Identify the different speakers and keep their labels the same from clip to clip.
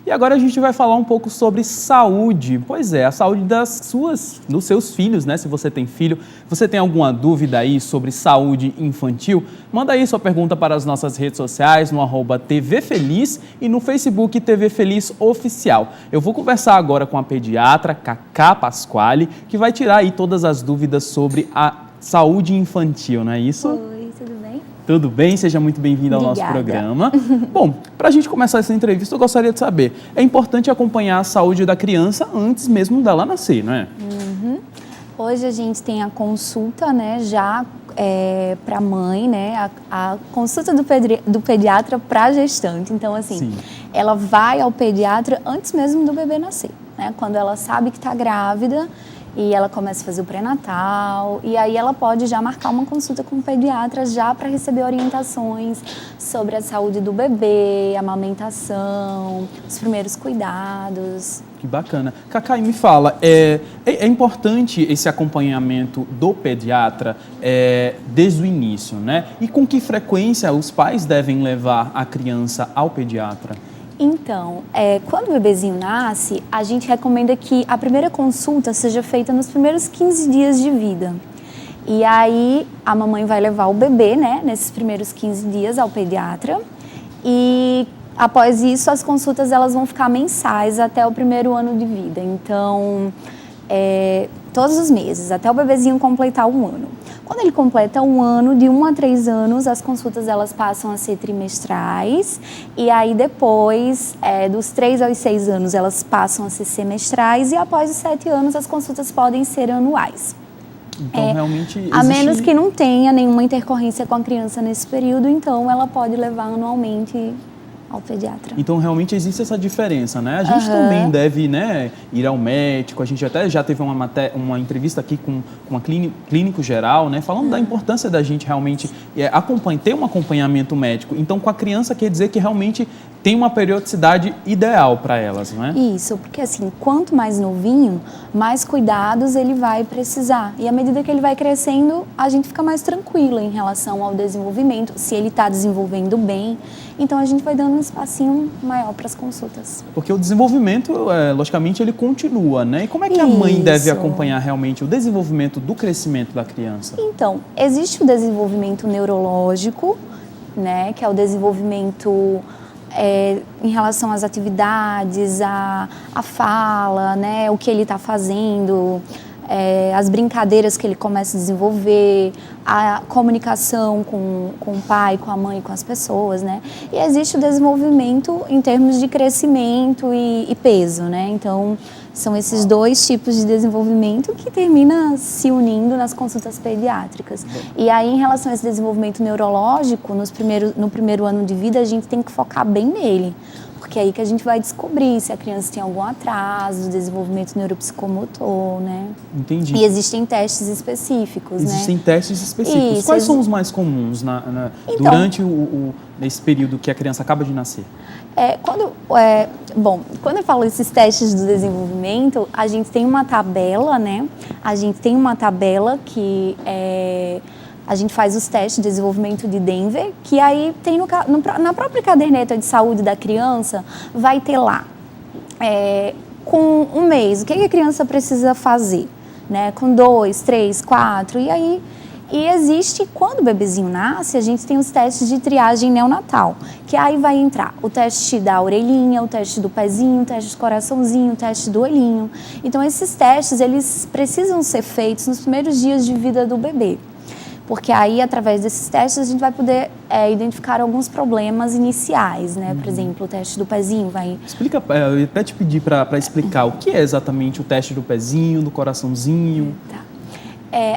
Speaker 1: E agora a gente vai falar um pouco sobre saúde. Pois é, a saúde dos seus filhos, né? Se você tem filho, você tem alguma dúvida aí sobre saúde infantil? Manda aí sua pergunta para as nossas redes sociais, no @TV Feliz e no Facebook TV Feliz Oficial. Eu vou conversar agora com a pediatra Cacá Pasquale, que vai tirar aí todas as dúvidas sobre a saúde infantil, não é isso?
Speaker 2: Oi, tudo bem?
Speaker 1: Tudo bem? Seja muito bem-vinda ao nosso programa. Bom, para a gente começar essa entrevista, eu gostaria de saber, é importante acompanhar a saúde da criança antes mesmo dela nascer, não é?
Speaker 2: Hoje a gente tem a consulta, né, já para a mãe, né, a consulta do pediatra para a gestante. Então, assim,
Speaker 1: Sim.
Speaker 2: ela vai ao pediatra antes mesmo do bebê nascer, né? Quando ela sabe que está grávida e ela começa a fazer o pré-natal, e aí ela pode já marcar uma consulta com o pediatra já para receber orientações sobre a saúde do bebê, a amamentação, os primeiros cuidados.
Speaker 1: Que bacana. Cacá, e me fala, é importante esse acompanhamento do pediatra desde o início, né? E com que frequência os pais devem levar a criança ao pediatra?
Speaker 2: Então, quando o bebezinho nasce, a gente recomenda que a primeira consulta seja feita nos primeiros 15 dias de vida. E aí, a mamãe vai levar o bebê, né, nesses primeiros 15 dias ao pediatra. E após isso, as consultas elas vão ficar mensais até o primeiro ano de vida. Então, todos os meses, até o bebezinho completar 1 ano. Quando ele completa 1 ano, de 1 a 3 anos, as consultas elas passam a ser trimestrais. E aí depois, dos 3 aos 6 anos, elas passam a ser semestrais. E após os 7 anos, as consultas podem ser anuais.
Speaker 1: Então, realmente existe...
Speaker 2: A menos que não tenha nenhuma intercorrência com a criança nesse período, então ela pode levar anualmente ao pediatra.
Speaker 1: Então, realmente existe essa diferença, né? A gente também deve, né, ir ao médico. A gente até já teve uma entrevista aqui com uma clínico geral, né, falando da importância da gente realmente ter um acompanhamento médico. Então, com a criança quer dizer que realmente tem uma periodicidade ideal para elas, não é?
Speaker 2: Isso, porque assim, quanto mais novinho, mais cuidados ele vai precisar. E à medida que ele vai crescendo, a gente fica mais tranquila em relação ao desenvolvimento, se ele está desenvolvendo bem. Então a gente vai dando um espacinho maior para as consultas.
Speaker 1: Porque o desenvolvimento, logicamente, ele continua, né? E como é que a mãe deve acompanhar realmente o desenvolvimento do crescimento da criança?
Speaker 2: Então, existe o desenvolvimento neurológico, né? Que é o desenvolvimento em relação às atividades, a fala, né? O que ele está fazendo, as brincadeiras que ele começa a desenvolver, a comunicação com o pai, com a mãe, com as pessoas, né? E existe o desenvolvimento em termos de crescimento e peso, né? Então, são esses 2 tipos de desenvolvimento que termina se unindo nas consultas pediátricas. E aí, em relação a esse desenvolvimento neurológico, no primeiro ano de vida, a gente tem que focar bem nele. Porque é aí que a gente vai descobrir se a criança tem algum atraso do desenvolvimento neuropsicomotor, né?
Speaker 1: Entendi.
Speaker 2: E existem testes específicos,
Speaker 1: Existem
Speaker 2: né?
Speaker 1: testes específicos.
Speaker 2: Isso,
Speaker 1: Quais são os mais comuns durante nesse período que a criança acaba de nascer?
Speaker 2: Quando eu falo esses testes do desenvolvimento, a gente tem uma tabela, né? A gente tem uma tabela que a gente faz os testes de desenvolvimento de Denver, que aí tem na própria caderneta de saúde da criança, vai ter lá, com 1 mês, o que a criança precisa fazer, né? Com 2, 3, 4, e existe, quando o bebezinho nasce, a gente tem os testes de triagem neonatal, que aí vai entrar o teste da orelhinha, o teste do pezinho, o teste do coraçãozinho, o teste do olhinho. Então, esses testes, eles precisam ser feitos nos primeiros dias de vida do bebê. Porque aí, através desses testes, a gente vai poder identificar alguns problemas iniciais, né? Por exemplo, o teste do pezinho vai...
Speaker 1: Explica, eu até te pedir para explicar o que é exatamente o teste do pezinho, do coraçãozinho.
Speaker 2: Tá.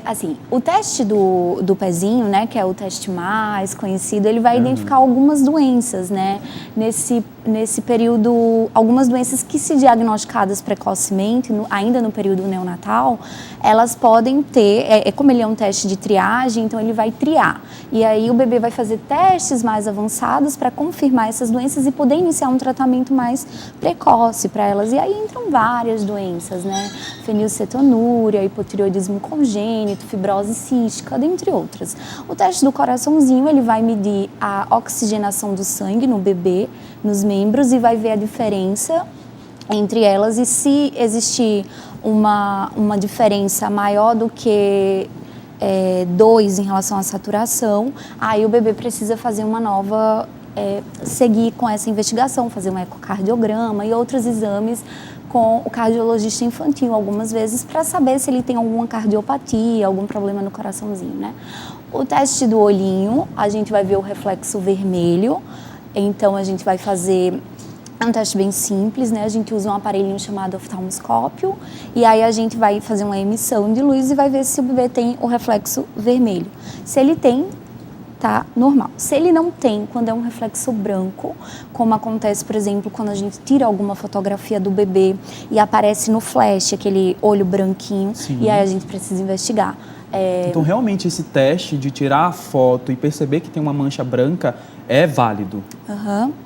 Speaker 2: Assim, o teste do pezinho, né, que é o teste mais conhecido, ele vai identificar algumas doenças, né? Nesse período, algumas doenças que, se diagnosticadas precocemente, ainda no período neonatal, elas podem ter, como ele é um teste de triagem, então ele vai triar. E aí o bebê vai fazer testes mais avançados para confirmar essas doenças e poder iniciar um tratamento mais precoce para elas. E aí entram várias doenças, né? Fenilcetonúria, hipotireoidismo congênito, fibrose cística, dentre outras. O teste do coraçãozinho, ele vai medir a oxigenação do sangue no bebê, nos membros e vai ver a diferença entre elas, e se existir uma diferença maior do que 2 em relação à saturação, aí o bebê precisa fazer uma nova, seguir com essa investigação, fazer um ecocardiograma e outros exames com o cardiologista infantil, algumas vezes, para saber se ele tem alguma cardiopatia, algum problema no coraçãozinho, né? O teste do olhinho, a gente vai ver o reflexo vermelho, então a gente vai fazer... É um teste bem simples, né? A gente usa um aparelhinho chamado oftalmoscópio e aí a gente vai fazer uma emissão de luz e vai ver se o bebê tem o reflexo vermelho. Se ele tem, tá normal. Se ele não tem, quando é um reflexo branco, como acontece, por exemplo, quando a gente tira alguma fotografia do bebê e aparece no flash aquele olho branquinho,
Speaker 1: Sim.
Speaker 2: E aí a gente precisa investigar.
Speaker 1: Então, realmente, esse teste de tirar a foto e perceber que tem uma mancha branca é válido?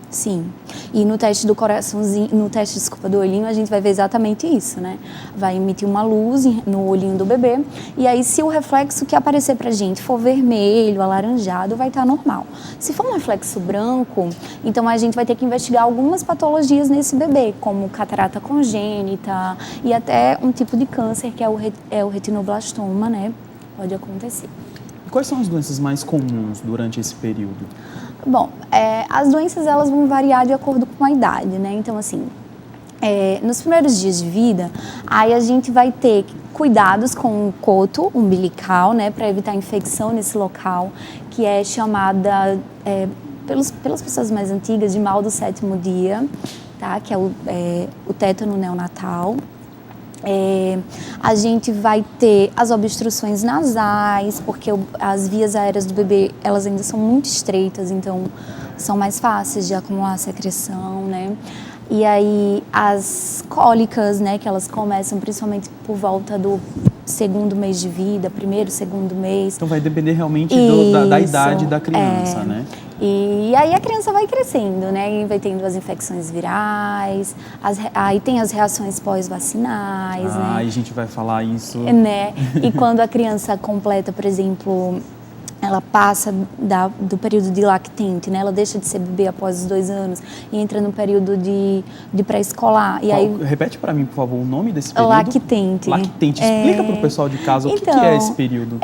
Speaker 2: Sim. E no teste do coraçãozinho, no teste, desculpa, do olhinho, a gente vai ver exatamente isso, né? Vai emitir uma luz no olhinho do bebê e aí se o reflexo que aparecer pra gente for vermelho, alaranjado, vai estar normal. Se for um reflexo branco, então a gente vai ter que investigar algumas patologias nesse bebê, como catarata congênita e até um tipo de câncer que é o retinoblastoma, né? Pode acontecer.
Speaker 1: E quais são as doenças mais comuns durante esse período?
Speaker 2: Bom, as doenças elas vão variar de acordo com a idade, né? Então, assim, nos primeiros dias de vida, aí a gente vai ter cuidados com o coto umbilical, né? Para evitar infecção nesse local, que é chamada, pelas pessoas mais antigas, de mal do 7º dia, tá? Que é o tétano neonatal. A gente vai ter as obstruções nasais, porque as vias aéreas do bebê, elas ainda são muito estreitas, então são mais fáceis de acumular secreção, né? E aí as cólicas, né, que elas começam principalmente por volta do 2º mês de vida, 1º, 2º mês.
Speaker 1: Então vai depender realmente da idade da criança, né?
Speaker 2: E aí a criança vai crescendo, né? E vai tendo as infecções virais, aí tem as reações pós-vacinais, né?
Speaker 1: A gente vai falar isso.
Speaker 2: Né? E quando a criança completa, por exemplo, ela passa do período de lactente, né? Ela deixa de ser bebê após os 2 anos e entra no período de pré-escolar. E aí,
Speaker 1: repete para mim, por favor, o nome desse período?
Speaker 2: Lactente.
Speaker 1: Lactente. Explica para o pessoal de casa o que é esse período.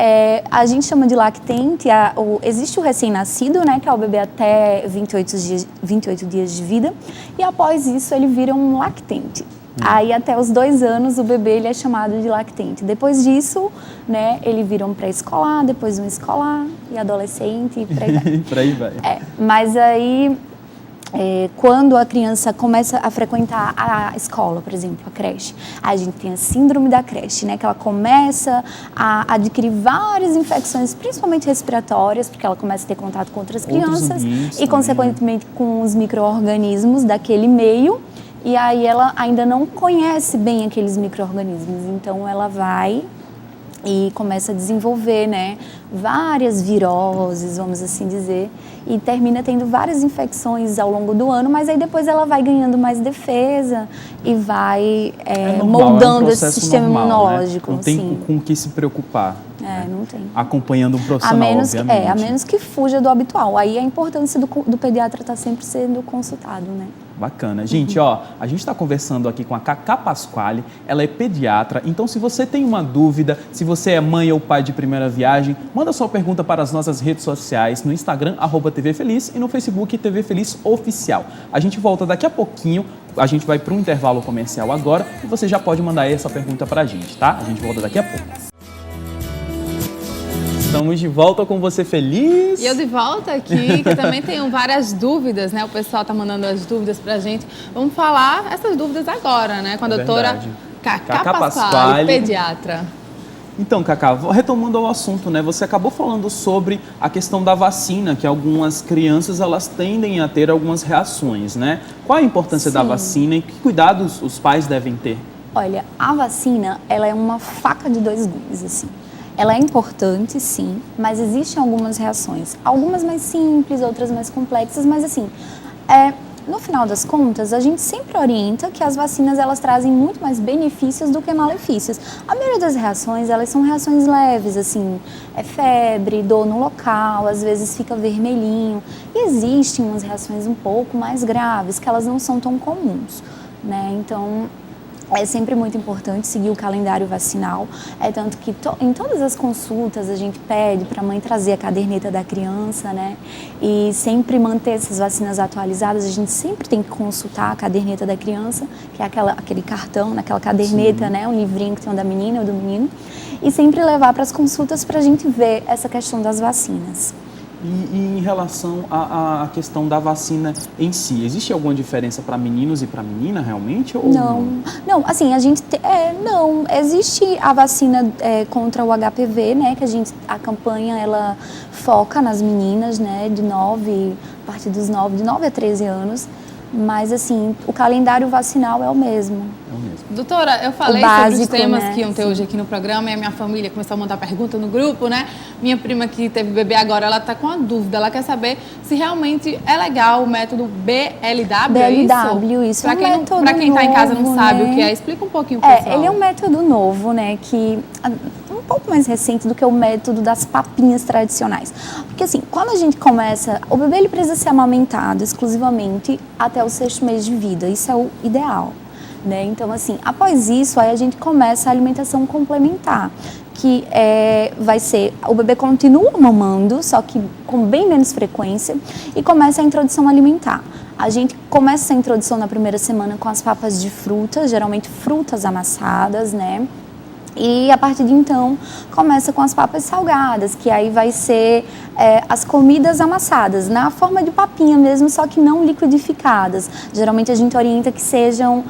Speaker 2: A gente chama de lactente. Existe o recém-nascido, né? Que é o bebê até 28 dias de vida. E após isso, ele vira um lactente. Aí até os 2 anos o bebê ele é chamado de lactente. Depois disso, né, ele vira um pré-escolar, depois um escolar e adolescente e por aí vai.
Speaker 1: Por aí vai.
Speaker 2: Mas aí quando a criança começa a frequentar a escola, por exemplo, a creche, a gente tem a síndrome da creche, né, que ela começa a adquirir várias infecções, principalmente respiratórias, porque ela começa a ter contato com outras crianças e, consequentemente, com os micro-organismos daquele meio. E aí ela ainda não conhece bem aqueles micro-organismos, então ela vai e começa a desenvolver, né, várias viroses, vamos assim dizer, e termina tendo várias infecções ao longo do ano, mas aí depois ela vai ganhando mais defesa e vai moldando esse sistema imunológico.
Speaker 1: Né? Não tem com o que se preocupar.
Speaker 2: Não tem.
Speaker 1: Acompanhando um profissional, obviamente.
Speaker 2: A menos que fuja do habitual. Aí a importância do pediatra estar sempre sendo consultado, né?
Speaker 1: Bacana. Gente, a gente está conversando aqui com a Cacá Pasquale, ela é pediatra, então se você tem uma dúvida, se você é mãe ou pai de primeira viagem, manda sua pergunta para as nossas redes sociais, no Instagram, @TVFeliz e no Facebook, TV Feliz Oficial. A gente volta daqui a pouquinho, a gente vai para um intervalo comercial agora e você já pode mandar essa pergunta para a gente, tá? A gente volta daqui a pouco. Estamos de volta com você feliz.
Speaker 3: E eu de volta aqui, que também tenho várias dúvidas, né? O pessoal tá mandando as dúvidas pra gente. Vamos falar essas dúvidas agora, né? Com a doutora Cacá Pasquale, pediatra.
Speaker 1: Então, Cacá, retomando ao assunto, né? Você acabou falando sobre a questão da vacina, que algumas crianças elas tendem a ter algumas reações, né? Qual a importância da vacina e que cuidados os pais devem ter?
Speaker 2: Olha, a vacina, ela é uma faca de 2 gumes, assim. Ela é importante, sim, mas existem algumas reações. Algumas mais simples, outras mais complexas, mas assim, no final das contas, a gente sempre orienta que as vacinas elas trazem muito mais benefícios do que malefícios. A maioria das reações, elas são reações leves, assim, febre, dor no local, às vezes fica vermelhinho. E existem umas reações um pouco mais graves, que elas não são tão comuns, né? Então, é sempre muito importante seguir o calendário vacinal, tanto que em todas as consultas a gente pede para a mãe trazer a caderneta da criança, né? E sempre manter essas vacinas atualizadas, a gente sempre tem que consultar a caderneta da criança, que é aquele cartão, aquela caderneta, né? Um livrinho que tem o da menina ou do menino, e sempre levar para as consultas para a gente ver essa questão das vacinas.
Speaker 1: E em relação à questão da vacina em si, existe alguma diferença para meninos e para menina realmente? Ou
Speaker 2: não, assim, a gente não, existe a vacina contra o HPV, né, que a campanha ela foca nas meninas, né, a partir dos 9 a 13 anos. Mas, assim, o calendário vacinal é o mesmo.
Speaker 3: Doutora, eu falei sobre os temas, né, que iam ter hoje aqui no programa e a minha família começou a mandar pergunta no grupo, né? Minha prima que teve bebê agora, ela está com uma dúvida. Ela quer saber se realmente é legal o método BLW,
Speaker 2: BLW, isso
Speaker 3: é um método para quem está em casa não sabe, né, o que é. Explica um pouquinho pro pessoal.
Speaker 2: Ele é um método novo, né? Que um pouco mais recente do que o método das papinhas tradicionais. Porque, assim, quando a gente começa... O bebê ele precisa ser amamentado exclusivamente até o 6º mês de vida. Isso é o ideal, né? Então, assim, após isso, aí a gente começa a alimentação complementar, que vai ser... O bebê continua mamando, só que com bem menos frequência, e começa a introdução alimentar. A gente começa essa introdução na primeira semana com as papas de frutas, geralmente frutas amassadas, né? E a partir de então, começa com as papas salgadas, que aí vai ser as comidas amassadas, na forma de papinha mesmo, só que não liquidificadas. Geralmente a gente orienta que sejam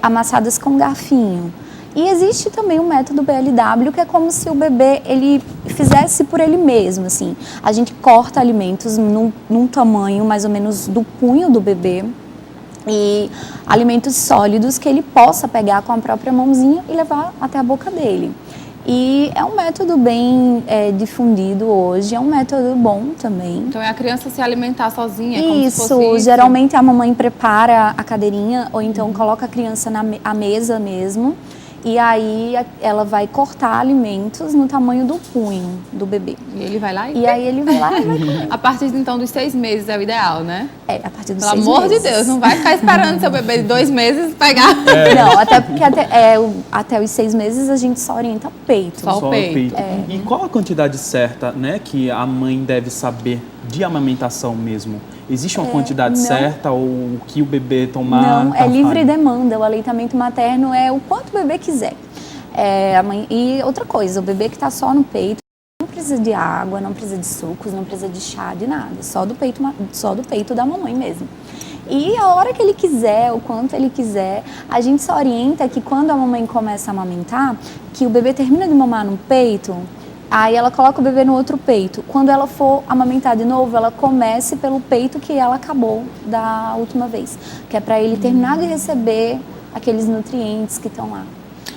Speaker 2: amassadas com garfinho. E existe também o método BLW, que é como se o bebê ele fizesse por ele mesmo, assim. A gente corta alimentos num tamanho mais ou menos do punho do bebê, e alimentos sólidos que ele possa pegar com a própria mãozinha e levar até a boca dele. E é um método bem difundido hoje, é um método bom também.
Speaker 3: Então é a criança se alimentar sozinha,
Speaker 2: como se fosse isso. Geralmente a mamãe prepara a cadeirinha ou então coloca a criança à mesa mesmo. E aí ela vai cortar alimentos no tamanho do punho do bebê.
Speaker 3: E ele vai lá
Speaker 2: e aí ele vai lá e vai comer.
Speaker 3: A partir então dos 6 meses é o ideal, né?
Speaker 2: A partir dos 6 meses.
Speaker 3: Pelo amor de Deus, não vai ficar esperando seu bebê de 2 meses pegar.
Speaker 2: Não, até porque até os 6 meses a gente só orienta o peito.
Speaker 1: Só o peito. E qual a quantidade certa, né, que a mãe deve saber de amamentação mesmo? Existe uma quantidade certa ou o que o bebê tomar?
Speaker 2: Não, é livre demanda. O aleitamento materno é o quanto o bebê quiser. E outra coisa, o bebê que está só no peito não precisa de água, não precisa de sucos, não precisa de chá, de nada. Só do peito da mamãe mesmo. E a hora que ele quiser, o quanto ele quiser, a gente só orienta que quando a mamãe começa a amamentar, que o bebê termina de mamar no peito, aí ela coloca o bebê no outro peito. Quando ela for amamentar de novo, ela comece pelo peito que ela acabou da última vez. Que é para ele terminar de receber aqueles nutrientes que estão lá.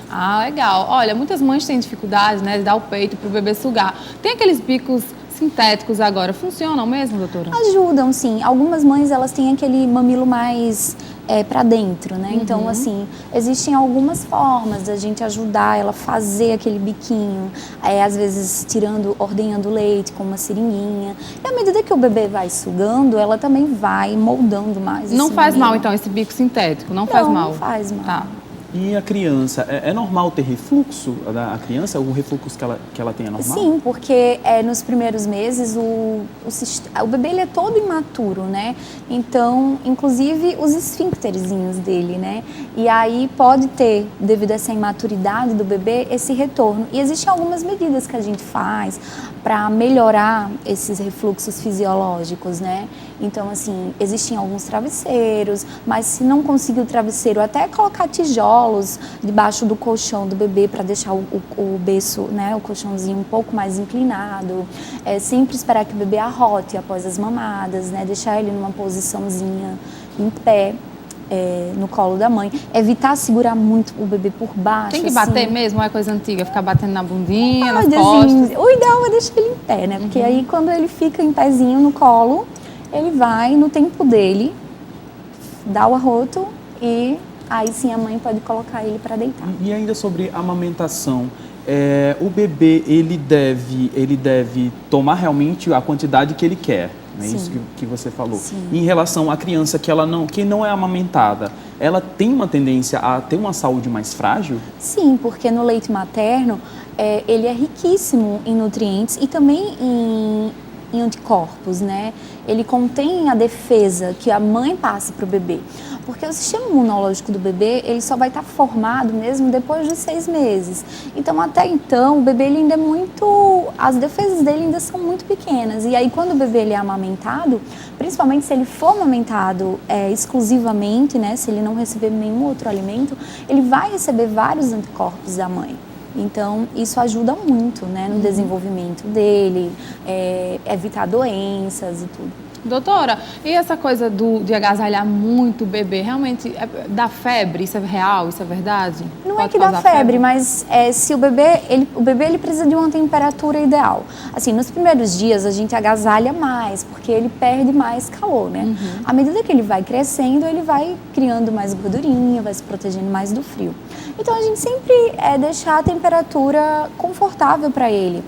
Speaker 3: Ah, legal. Olha, muitas mães têm dificuldade, né, de dar o peito para o bebê sugar. Tem aqueles bicos sintéticos agora, funcionam mesmo, doutora?
Speaker 2: Ajudam, sim. Algumas mães, elas têm aquele mamilo mais para dentro, né? Então, assim, existem algumas formas da gente ajudar ela a fazer aquele biquinho, às vezes ordenhando leite com uma seringuinha. E à medida que o bebê vai sugando, ela também vai moldando mais.
Speaker 3: Não faz mal, então, esse bico sintético? Não faz mal?
Speaker 2: Não faz mal.
Speaker 3: Tá.
Speaker 1: E a criança, é normal ter refluxo da criança? O refluxo que ela tem é normal?
Speaker 2: Sim, porque nos primeiros meses o bebê ele é todo imaturo, né? Então, inclusive os esfíncterezinhos dele, né? E aí pode ter, devido a essa imaturidade do bebê, esse retorno. E existem algumas medidas que a gente faz para melhorar esses refluxos fisiológicos, né? Então, assim, existem alguns travesseiros, mas se não conseguir o travesseiro, até colocar tijolos debaixo do colchão do bebê para deixar o berço, né, o colchãozinho um pouco mais inclinado. Sempre esperar que o bebê arrote após as mamadas, né? Deixar ele numa posiçãozinha em pé. No colo da mãe, evitar segurar muito o bebê por baixo.
Speaker 3: Tem que bater mesmo ou é coisa antiga? Ficar batendo na bundinha, nas
Speaker 2: costas?
Speaker 3: Assim,
Speaker 2: o ideal é deixar ele em pé, né? Porque aí quando ele fica em pezinho no colo, ele vai, no tempo dele, dá o arroto e aí sim a mãe pode colocar ele para deitar.
Speaker 1: E ainda sobre amamentação, o bebê ele deve tomar realmente a quantidade que ele quer, é isso que você falou.
Speaker 2: Sim.
Speaker 1: Em relação à criança que não é amamentada, ela tem uma tendência a ter uma saúde mais frágil?
Speaker 2: Sim, porque no leite materno ele é riquíssimo em nutrientes e também em anticorpos, né? Ele contém a defesa que a mãe passa para o bebê. Porque o sistema imunológico do bebê, ele só vai estar formado mesmo depois de 6 meses. Então, até então, o bebê ele ainda é muito... As defesas dele ainda são muito pequenas. E aí, quando o bebê ele é amamentado, principalmente se ele for amamentado exclusivamente, né? Se ele não receber nenhum outro alimento, ele vai receber vários anticorpos da mãe. Então, isso ajuda muito, né, no desenvolvimento dele, evitar doenças e tudo.
Speaker 3: Doutora, e essa coisa de agasalhar muito o bebê, realmente dá febre? Isso é real? Isso é verdade?
Speaker 2: Não é que dá febre, mas se o bebê ele precisa de uma temperatura ideal. Assim, nos primeiros dias a gente agasalha mais, porque ele perde mais calor, né? Uhum. À medida que ele vai crescendo, ele vai criando mais gordurinha, vai se protegendo mais do frio. Então a gente sempre deixar a temperatura confortável para ele.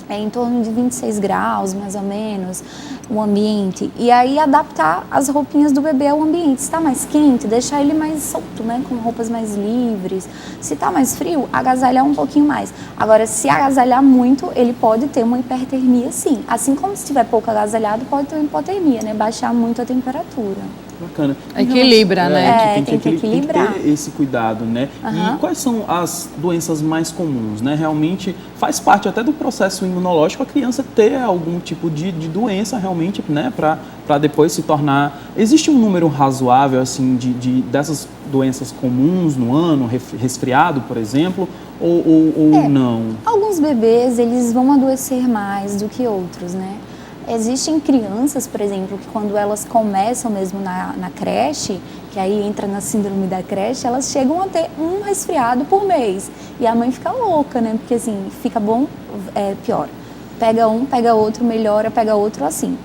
Speaker 2: Em torno de 26 graus, mais ou menos, o ambiente. E aí adaptar as roupinhas do bebê ao ambiente. Se está mais quente, deixar ele mais solto, né? Com roupas mais livres. Se está mais frio, agasalhar um pouquinho mais. Agora, se agasalhar muito, ele pode ter uma hipertermia, sim. Assim como se estiver pouco agasalhado, pode ter uma hipotermia, né? Baixar muito a temperatura.
Speaker 1: Bacana.
Speaker 3: Equilibra, né?
Speaker 2: Tem que equilibrar.
Speaker 1: Tem que ter esse cuidado, né? Uhum. E quais são as doenças mais comuns, né? Realmente faz parte até do processo imunológico a criança ter algum tipo de doença realmente, né? Para depois se tornar... Existe um número razoável, assim, dessas doenças comuns no ano, resfriado, por exemplo, ou não?
Speaker 2: Alguns bebês, eles vão adoecer mais do que outros, né? Existem crianças, por exemplo, que quando elas começam mesmo na creche, que aí entra na síndrome da creche, elas chegam a ter um resfriado por mês. E a mãe fica louca, né? Porque assim, fica bom, piora. Pega um, pega outro, melhora, pega outro, assim.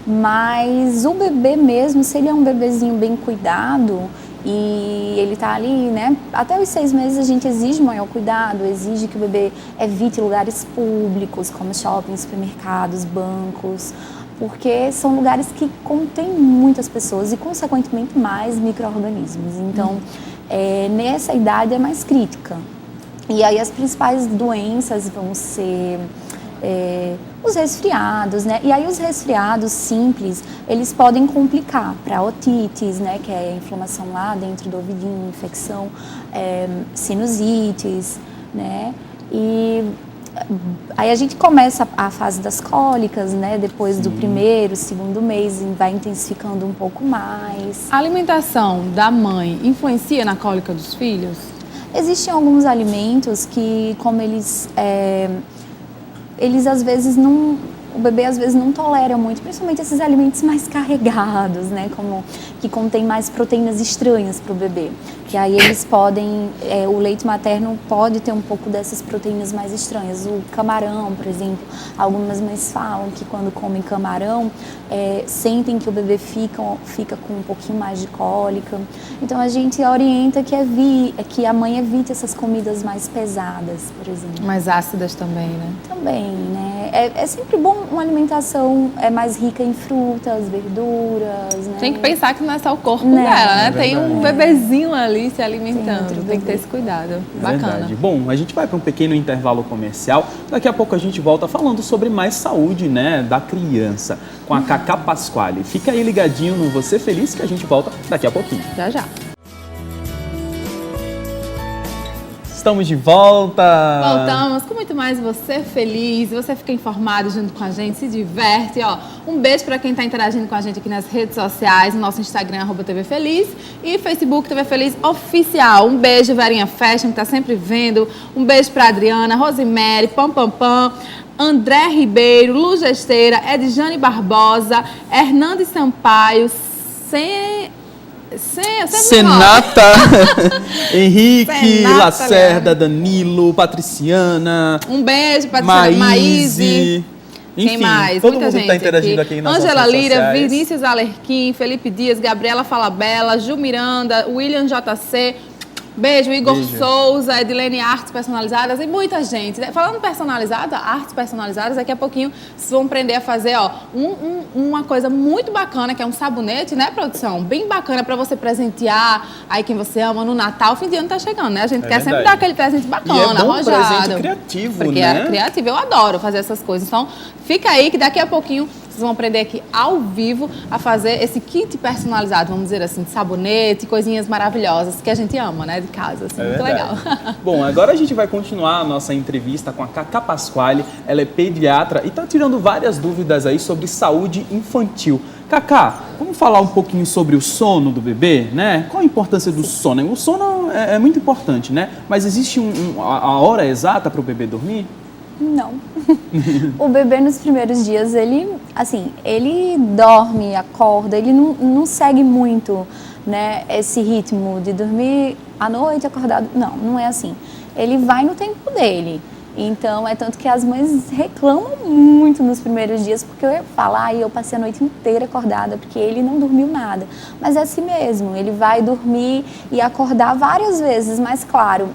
Speaker 2: Mas o bebê mesmo, se ele é um bebezinho bem cuidado e ele tá ali, né? Até os 6 meses a gente exige maior cuidado, exige que o bebê evite lugares públicos, como shoppings, supermercados, bancos, porque são lugares que contêm muitas pessoas e, consequentemente, mais micro-organismos. Então, nessa idade é mais crítica. E aí as principais doenças vão ser... os resfriados, né? E aí os resfriados simples, eles podem complicar para otites, né? Que é a inflamação lá dentro do ouvidinho, infecção, sinusites, né? E aí a gente começa a fase das cólicas, né? Depois do primeiro, segundo mês, vai intensificando um pouco mais.
Speaker 3: A alimentação da mãe influencia na cólica dos filhos?
Speaker 2: Existem alguns alimentos que, como eles às vezes não... O bebê às vezes não tolera muito, principalmente esses alimentos mais carregados, né? Como que contém mais proteínas estranhas para o bebê. Que aí eles podem, o leite materno pode ter um pouco dessas proteínas mais estranhas. O camarão, por exemplo, algumas mães falam que quando comem camarão, sentem que o bebê fica com um pouquinho mais de cólica. Então a gente orienta que a mãe evite essas comidas mais pesadas, por exemplo.
Speaker 3: Mais ácidas também, né?
Speaker 2: Também, né? É sempre bom uma alimentação mais rica em frutas, verduras, né?
Speaker 3: Tem que pensar que não é só o corpo dela, né? Tem um bebezinho ali se alimentando, tem que ter esse cuidado. Bacana.
Speaker 1: Verdade. Bom, a gente vai para um pequeno intervalo comercial. Daqui a pouco a gente volta falando sobre mais saúde, né, da criança, com a Cacá Pasquale. Fica aí ligadinho no Você Feliz que a gente volta daqui a pouquinho.
Speaker 3: Já, já.
Speaker 1: Estamos de volta!
Speaker 3: Voltamos com muito mais Você Feliz. Você fica informado junto com a gente, se diverte. Ó, um beijo para quem está interagindo com a gente aqui nas redes sociais, no nosso Instagram, @TVFeliz, e Facebook TV Feliz Oficial. Um beijo, Verinha Fashion, que está sempre vendo. Um beijo para Adriana, Rosemary, Pam Pam Pam, André Ribeiro, Lu Gesteira, Edjane Barbosa, Hernandes Sampaio,
Speaker 1: Senata, Henrique,
Speaker 3: Senata,
Speaker 1: Lacerda, Danilo, Patriciana.
Speaker 3: Um beijo, Patriciana, Maíse.
Speaker 1: Enfim,
Speaker 3: quem mais?
Speaker 1: Todo
Speaker 3: Muita
Speaker 1: mundo
Speaker 3: gente
Speaker 1: está interagindo aqui nas
Speaker 3: Angela
Speaker 1: nossas redes
Speaker 3: Lira,
Speaker 1: sociais.
Speaker 3: Vinícius Alerquim, Felipe Dias, Gabriela Falabella, Ju Miranda, William JC. Beijo, Igor Souza, Edilene Artes Personalizadas e muita gente. Falando personalizada, artes personalizadas, daqui a pouquinho vocês vão aprender a fazer uma coisa muito bacana, que é um sabonete, né, produção? Bem bacana para você presentear aí quem você ama no Natal. O fim de ano tá chegando, né? A gente quer sempre dar aquele presente bacana,
Speaker 1: e é bom
Speaker 3: arrojado.
Speaker 1: Presente criativo,
Speaker 3: porque
Speaker 1: né?
Speaker 3: é criativo, eu adoro fazer essas coisas. Então, fica aí que daqui a pouquinho vocês vão aprender aqui ao vivo a fazer esse kit personalizado, vamos dizer assim, de sabonete, coisinhas maravilhosas que a gente ama, né, de casa, assim, muito legal.
Speaker 1: Bom, agora a gente vai continuar a nossa entrevista com a Cacá Pasquale. Ela é pediatra e está tirando várias dúvidas aí sobre saúde infantil. Cacá, vamos falar um pouquinho sobre o sono do bebê, né? Qual a importância do sono? O sono é muito importante, né? Mas existe a hora exata para o bebê dormir?
Speaker 2: Não. O bebê nos primeiros dias, ele dorme, acorda, ele não segue muito, né, esse ritmo de dormir à noite, acordado. Não é assim. Ele vai no tempo dele. Então, é tanto que as mães reclamam muito nos primeiros dias, porque eu falo, eu passei a noite inteira acordada, porque ele não dormiu nada. Mas é assim mesmo, ele vai dormir e acordar várias vezes, mas claro,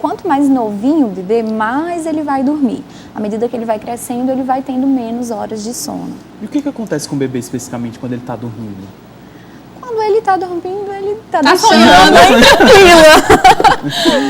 Speaker 2: quanto mais novinho o bebê, mais ele vai dormir. À medida que ele vai crescendo, ele vai tendo menos horas de sono.
Speaker 1: E o que acontece com o bebê especificamente quando ele está dormindo?
Speaker 2: Quando ele está dormindo, ele está
Speaker 3: sonhando
Speaker 2: tranquila.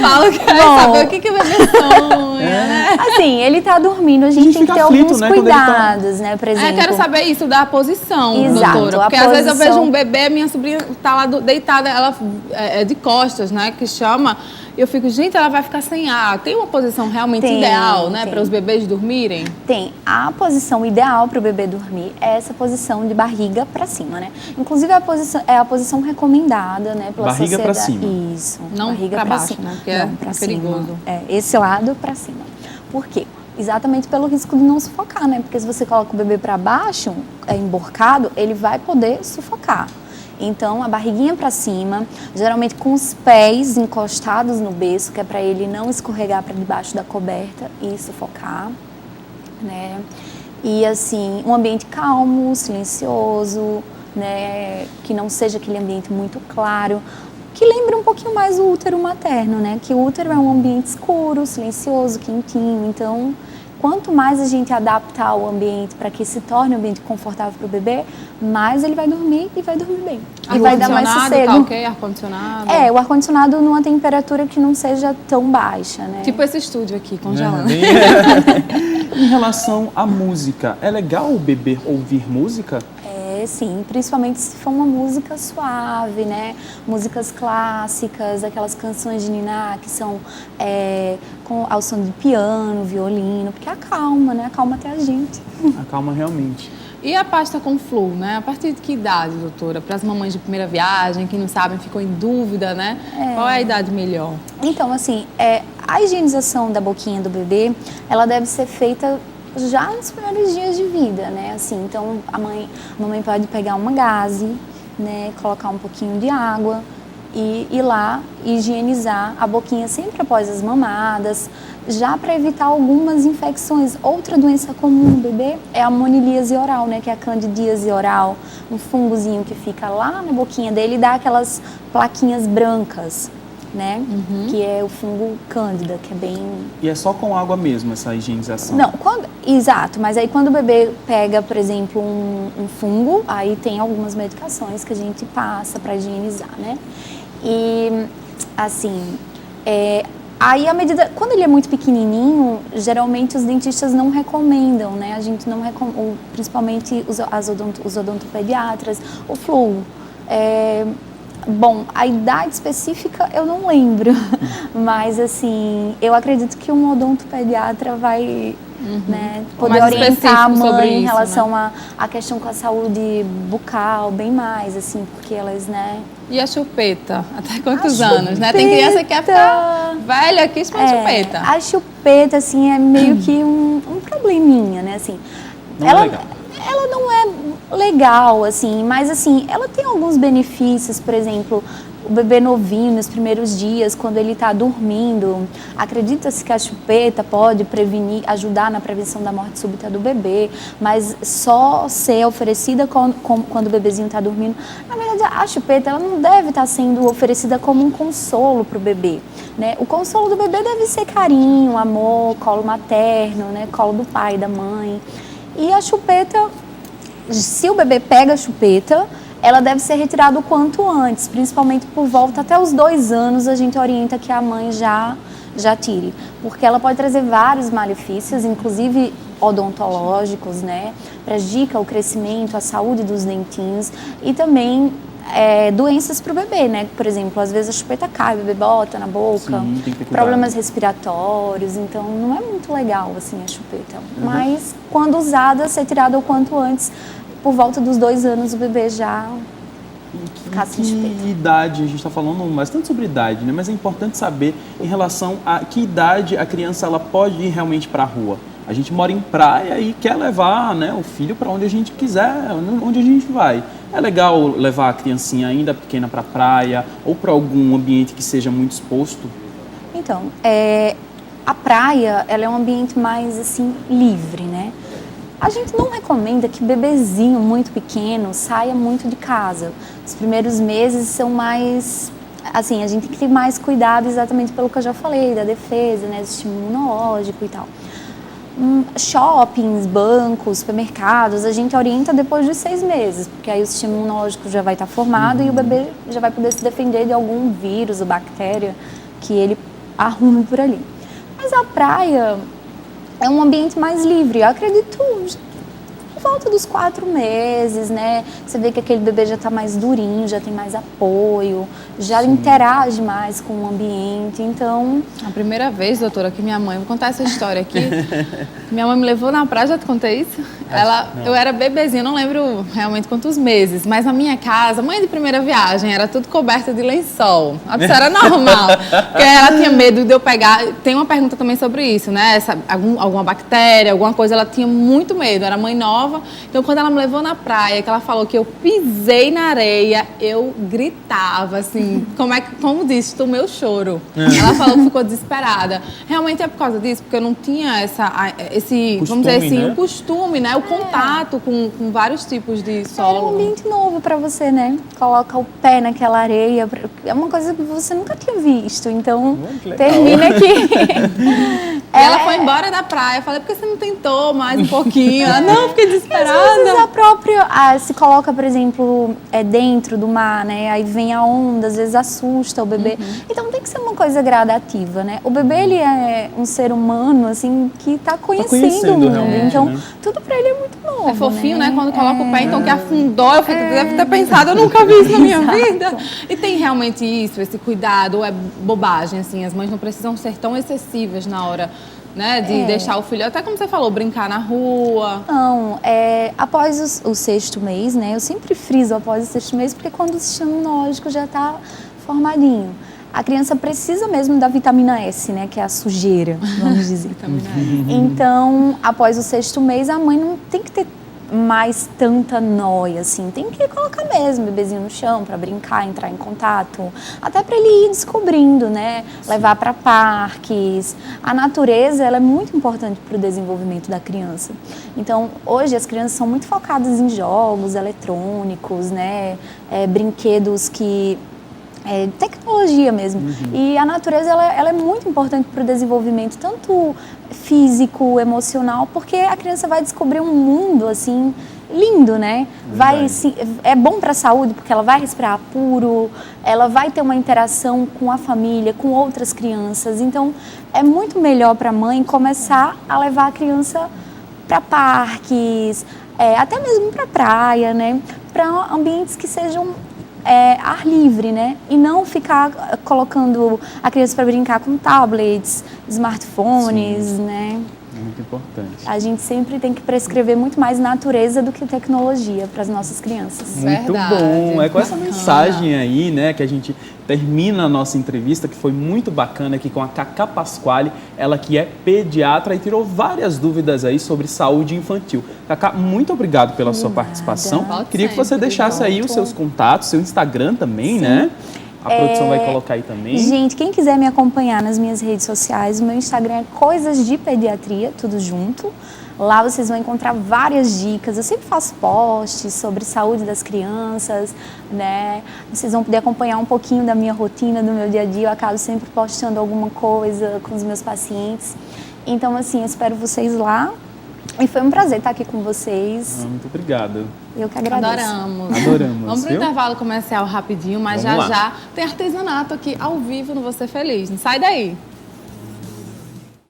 Speaker 3: Fala que vai saber o que o bebê sonha, né?
Speaker 2: Assim, ele está dormindo, a gente tem que ter alguns cuidados, né? Por exemplo.
Speaker 3: Eu quero saber isso da posição,
Speaker 2: exato,
Speaker 3: doutora. Porque às vezes eu vejo um bebê, minha sobrinha está lá deitada, ela é de costas, né? Que chama. E eu fico, gente, ela vai ficar sem ar. Tem uma posição realmente ideal, né? Para os bebês dormirem?
Speaker 2: Tem. A posição ideal para o bebê dormir é essa posição de barriga para cima, né? Inclusive, a posição recomendada, né? Pela
Speaker 1: barriga para cima.
Speaker 2: Isso.
Speaker 3: Não
Speaker 2: barriga
Speaker 3: para baixo,
Speaker 2: cima.
Speaker 3: né? Porque é perigoso.
Speaker 2: Esse lado para cima. Por quê? Exatamente pelo risco de não sufocar, né? Porque se você coloca o bebê para baixo, emborcado, ele vai poder sufocar. Então, a barriguinha para cima, geralmente com os pés encostados no berço, que é para ele não escorregar para debaixo da coberta e sufocar, né? E assim, um ambiente calmo, silencioso, né? Que não seja aquele ambiente muito claro, que lembra um pouquinho mais o útero materno, né? Que o útero é um ambiente escuro, silencioso, quentinho, então quanto mais a gente adaptar o ambiente para que se torne um ambiente confortável para o bebê, mais ele vai dormir e vai dormir bem. E vai dar mais sossego.
Speaker 3: Tá ok? Ar-condicionado?
Speaker 2: O ar-condicionado numa temperatura que não seja tão baixa, né?
Speaker 3: Tipo esse estúdio aqui, congelando.
Speaker 1: Em relação à música, é legal o bebê ouvir música?
Speaker 2: Sim, principalmente se for uma música suave, né? Músicas clássicas, aquelas canções de niná que são ao som de piano, violino, porque acalma, né? Acalma até a gente.
Speaker 1: Acalma realmente.
Speaker 3: E a pasta com flu, né? A partir de que idade, doutora? Para as mamães de primeira viagem, que não sabem, ficam em dúvida, né? Qual é a idade melhor?
Speaker 2: Então, assim, a higienização da boquinha do bebê, ela deve ser feita já nos primeiros dias de vida, né? Assim, então a mamãe pode pegar uma gaze, né? Colocar um pouquinho de água e ir lá higienizar a boquinha sempre após as mamadas, já para evitar algumas infecções. Outra doença comum no bebê é a monilíase oral, né? Que é a candidíase oral, um fungozinho que fica lá na boquinha dele e dá aquelas plaquinhas brancas, né? Que é o fungo cândida, que é bem...
Speaker 1: E é só com água mesmo essa higienização?
Speaker 2: Não, exato, mas aí quando o bebê pega, por exemplo, um fungo, aí tem algumas medicações que a gente passa para higienizar, né? E, assim, aí quando ele é muito pequenininho, geralmente os dentistas não recomendam, né? A gente não recomenda, principalmente os odontopediatras, o flúor. Bom, a idade específica eu não lembro, mas assim, eu acredito que um odontopediatra vai poder orientar a mãe em relação à questão com a saúde bucal, bem mais, assim, porque elas, né...
Speaker 3: E a chupeta? Até quantos anos, né? Tem criança que quer ficar velha aqui com a chupeta.
Speaker 2: A chupeta, assim, é meio que um probleminha, né, assim.
Speaker 1: Não é legal.
Speaker 2: ela não é legal, assim, mas assim, ela tem alguns benefícios, por exemplo, o bebê novinho, nos primeiros dias, quando ele está dormindo, acredita-se que a chupeta pode ajudar na prevenção da morte súbita do bebê, mas só ser oferecida quando o bebezinho está dormindo. Na verdade, a chupeta ela não deve estar sendo oferecida como um consolo para o bebê, né? O consolo do bebê deve ser carinho, amor, colo materno, né? Colo do pai, da mãe. E a chupeta, se o bebê pega a chupeta, ela deve ser retirada o quanto antes, principalmente por volta até os 2 anos, a gente orienta que a mãe já tire, porque ela pode trazer vários malefícios, inclusive odontológicos, né? Prejudica o crescimento, a saúde dos dentinhos e também doenças para o bebê, né? Por exemplo, às vezes a chupeta cai, o bebê bota na boca,
Speaker 1: sim, tem que ter
Speaker 2: problemas respiratórios, então não é muito legal assim a chupeta. Mas quando usada, ser tirada o quanto antes. Por volta dos 2 anos, o bebê já ficar sem chupeta.
Speaker 1: Que idade, a gente está falando bastante sobre idade, né? Mas é importante saber em relação a que idade a criança ela pode ir realmente para a rua. A gente mora em praia e quer levar, né, o filho para onde a gente quiser, onde a gente vai. É legal levar a criancinha ainda pequena para a praia ou para algum ambiente que seja muito exposto?
Speaker 2: Então, a praia ela é um ambiente mais assim livre, né? A gente não recomenda que bebezinho muito pequeno saia muito de casa. Os primeiros meses são mais, assim, a gente tem que ter mais cuidado exatamente pelo que eu já falei, da defesa, né, do estímulo imunológico e tal. Shoppings, bancos, supermercados, a gente orienta depois de 6 meses, porque aí o sistema imunológico já vai estar formado e o bebê já vai poder se defender de algum vírus ou bactéria que ele arrume por ali. Mas a praia é um ambiente mais livre, eu acredito, por volta dos 4 meses, né? Você vê que aquele bebê já está mais durinho, já tem mais apoio, já interage mais com o ambiente, então...
Speaker 3: A primeira vez, doutora, que minha mãe, vou contar essa história aqui, minha mãe me levou na praia, já te contei isso? Eu era bebezinha, não lembro realmente quantos meses, mas na minha casa, mãe de primeira viagem, era tudo coberta de lençol. A pessoa era normal, porque ela tinha medo de eu pegar. Tem uma pergunta também sobre isso, né? Alguma bactéria, alguma coisa, ela tinha muito medo, era mãe nova. Então, quando ela me levou na praia, que ela falou que eu pisei na areia, eu gritava, assim, como disse, o meu choro. Ela falou que ficou desesperada. Realmente é por causa disso, porque eu não tinha esse costume, vamos dizer assim, né? O costume, né? O contato com vários tipos de solo.
Speaker 2: É um ambiente novo para você, né? Coloca o pé naquela areia, é uma coisa que você nunca tinha visto, então termina aqui.
Speaker 3: Ela foi embora da praia, eu falei, por que você não tentou mais um pouquinho? Ela, não, fiquei desesperada.
Speaker 2: Às vezes a própria, se coloca, por exemplo, dentro do mar, né? Aí vem a onda, às vezes assusta o bebê. Então tem que ser uma coisa gradativa, né? O bebê, ele é um ser humano, assim, que está conhecendo o mundo. Então, né? Tudo para ele é muito novo.
Speaker 3: É fofinho, né? Quando coloca o pé, então que afundou, eu deve ter pensado, eu nunca vi isso na minha vida. E tem realmente isso, esse cuidado, ou é bobagem, assim, as mães não precisam ser tão excessivas na hora, né, de deixar o filho, até como você falou, brincar na rua.
Speaker 2: Não, após o 6º mês, né, eu sempre friso após o 6º mês, porque quando o sistema imunológico já está formadinho. A criança precisa mesmo da vitamina S, né, que é a sujeira, vamos dizer.
Speaker 3: Vitamina S.
Speaker 2: Então, após o 6º mês, a mãe não tem que ter mais tanta nóia, assim, tem que colocar mesmo o bebezinho no chão para brincar, entrar em contato, até para ele ir descobrindo, né? Sim. Levar para parques. A natureza, ela é muito importante para o desenvolvimento da criança. Então, hoje as crianças são muito focadas em jogos eletrônicos, né? Brinquedos que tecnologia mesmo. E a natureza ela é muito importante para o desenvolvimento tanto físico, emocional, porque a criança vai descobrir um mundo assim lindo, né? É bom para a saúde porque ela vai respirar puro, ela vai ter uma interação com a família, com outras crianças. Então é muito melhor para a mãe começar a levar a criança para parques, até mesmo para praia, né? Para ambientes que sejam ar livre, né? E não ficar colocando a criança para brincar com tablets, smartphones, né?
Speaker 1: Muito importante.
Speaker 2: A gente sempre tem que prescrever muito mais natureza do que tecnologia para as nossas crianças.
Speaker 1: Muito bom. É com essa mensagem aí, né, que a gente termina a nossa entrevista, que foi muito bacana aqui com a Cacá Pasquale, ela que é pediatra e tirou várias dúvidas aí sobre saúde infantil. Cacá, muito obrigado pela sua participação. Queria que você deixasse aí os seus contatos, seu Instagram também, né? A produção vai colocar aí também.
Speaker 2: Gente, quem quiser me acompanhar nas minhas redes sociais, o meu Instagram é Coisas de Pediatria, tudo junto. Lá vocês vão encontrar várias dicas. Eu sempre faço posts sobre saúde das crianças, né? Vocês vão poder acompanhar um pouquinho da minha rotina, do meu dia a dia. Eu acabo sempre postando alguma coisa com os meus pacientes. Então, assim, eu espero vocês lá. E foi um prazer estar aqui com vocês.
Speaker 1: Muito obrigado.
Speaker 2: Eu que agradeço.
Speaker 3: Adoramos. Vamos para o intervalo comercial rapidinho, mas
Speaker 1: Vamos lá.
Speaker 3: já tem artesanato aqui ao vivo no Você Feliz. Não sai daí.